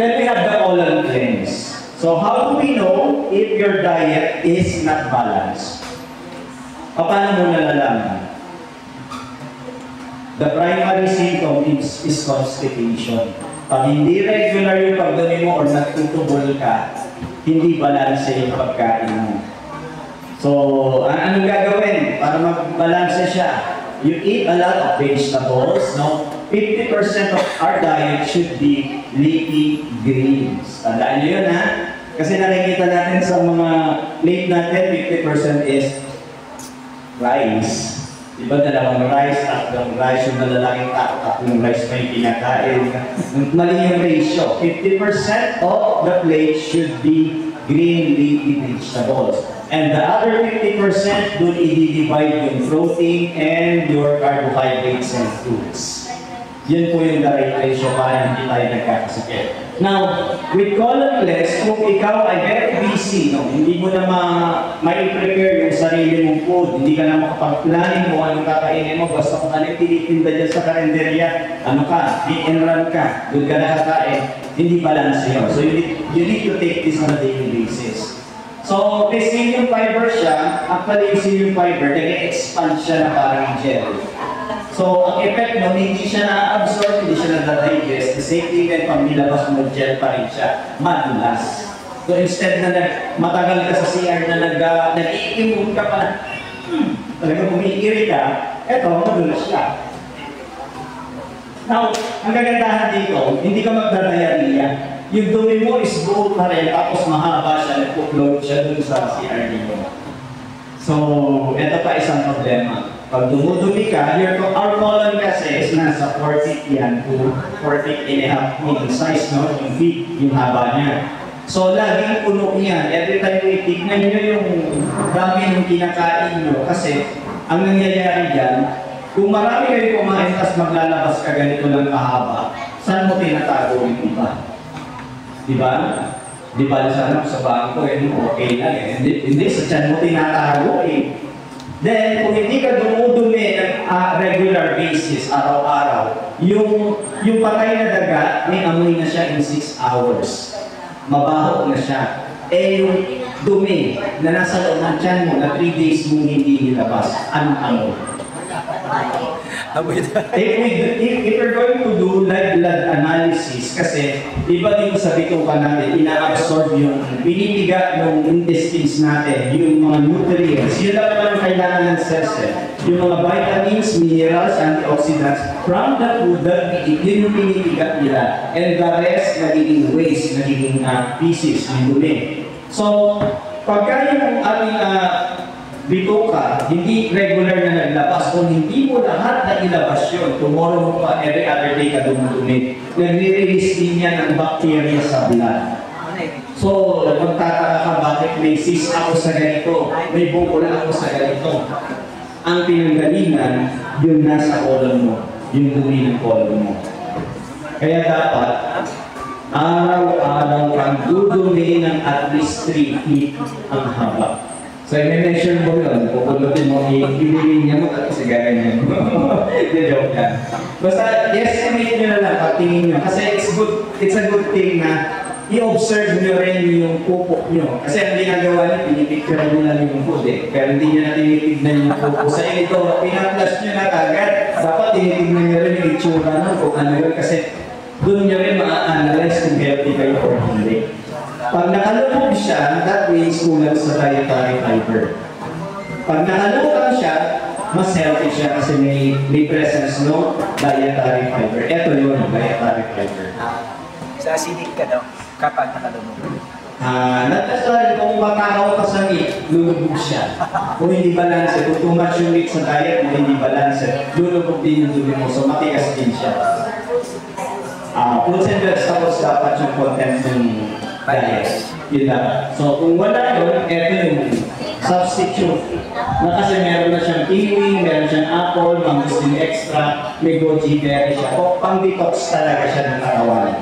Then we have the colon cleanse. So how do we know if your diet is not balanced? Paano mo nalalaman? The primary symptom is constipation. Pag hindi regular yung pagdumi mo or nagtutubol ka, hindi balanse yung pagkain mo. So, anong gagawin para mag-balanse siya? You eat a lot of vegetables, no? 50% of our diet should be leafy greens. Tandaan nyo yun, ha? Kasi nakikita natin sa mga plate natin, 50% is rice. Diba, dalawang rice, tatlong rice, yung malalaking tatlong rice pa yung kinakain. Mali yung ratio. 50% of the plate should be green leafy vegetables. And the other 50% dun i-divide yung protein and your carbohydrates and foods. Yun po yung the right ratio para hindi tayo nagkakasakit. Now, with colon cleanse, kung ikaw ay very busy, no, hindi mo na ma-prepare yung sarili mong food, hindi ka na makapag-planning mo anong kakainin mo, basta kung ano tinitinda dyan sa karinderya, ano ka, hit and run ka, doon ka nakakain, hindi balance yun. So you need to take this on a daily basis. So, may psyllium fiber siya, actually yung psyllium fiber, nag-expand siya na parang gel. So, ang effect mo, hindi siya na-absorb, hindi siya na-digest. The same thing din, pag nilabas mo, gel pa rin siya, madulas. So, instead na matagal ka sa CR na nag-iimog ka pa, talagang umiiri ka, eto, madulas siya. Now, ang kagandahan dito, hindi ka magdadayariya. Yung dumi mo is buo pa rin, tapos mahaba siya, nag-upload siya dun sa CR dito. So, ito pa isang problema. Pag dumudumi ka, our colon kasi is nasa 40 yan to 40 and a half in size, no? Yung feet, yung haba niya. So, laging puno yan. Every time we tignan nyo yung dami ng kinakain nyo. Kasi, ang nangyayari dyan, kung marami kayo kumain tapos maglalabas ka ganito lang kahaba, saan mo tinatago yung iba? Diba? Di ba sa bangko, okay lang eh. Hindi, sa tiyan mo tinatago eh. Then, kung hindi ka dumudumi ng regular basis, araw-araw, yung patay na daga, may amoy na siya in 6 hours. Mabaho na siya. Eh, yung dumi na nasa loob ng tiyan mo na 3 days mong hindi nilabas, anong amoy? If you're going to do like blood analysis, kasi iba din sa bituka natin, ina-absorb yung pinipiga ng intestines natin, yung mga nutrients, yun lang naman kailangan ng cells yung mga vitamins, minerals, antioxidants from the food that we eat, yun yung pinipiga nila. And the rest, nagiging waste, nagiging pieces, yung dumi. So, pagka yung ating bituka, hindi regular na naglabas, kung hindi mo lahat na ilabas yun, tomorrow mo pa, every other day ka dumudumi, nagre-release din yan ng bacteria sa blood. So, magtataka ka bakit may cyst ako sa ganito, may bukula ako sa ganito. Ang pinanggalingan, yung nasa colon mo, yung dumi ng colon mo. Kaya dapat, araw-araw kang dudumi ng at least 3 feet ang haba. So, i-measure mo yun. Pupulutin mo, i-ibigin niya mo, tapos i-gaganyan mo. Joke yan. Basta, i-estimate nyo na lang, patingin nyo. Kasi it's a good thing na i-observe nyo rin yung pupo nyo. Kasi ang ginagawa nyo, pinipicture nyo na yung food eh. Pero hindi nyo na tinitignan yung pupo. Sa ito, pinaplas nyo na kagad. Dapat tinitignan nyo rin yung itsura nyo kung ano yun. Kasi doon nyo rin ma-analyze kung healthy kayo or hindi. Pag nakalubog siya, that means kulang sa dietary fiber. Pag nakalubog siya, mas healthy siya kasi may presence no dietary fiber. Ito yun, dietary fiber. Sa acidic ka daw, kapag nakalubog. Nagkasal kung matakaw ka sa meat, lulubog siya. Kung hindi balance, kung too much yung meat sa diet mo, hindi balance, lulubog din yung dumi mo. So matigas din siya. Fruits and vegetables dapat yung content ng diet. Yun lang. So, kung wala yun, ito yung substitute. Na kasi meron na siyang kiwi, meron siyang apple, mangustin extra, may goji berry siya. O, pang-detox talaga siya ng katawan.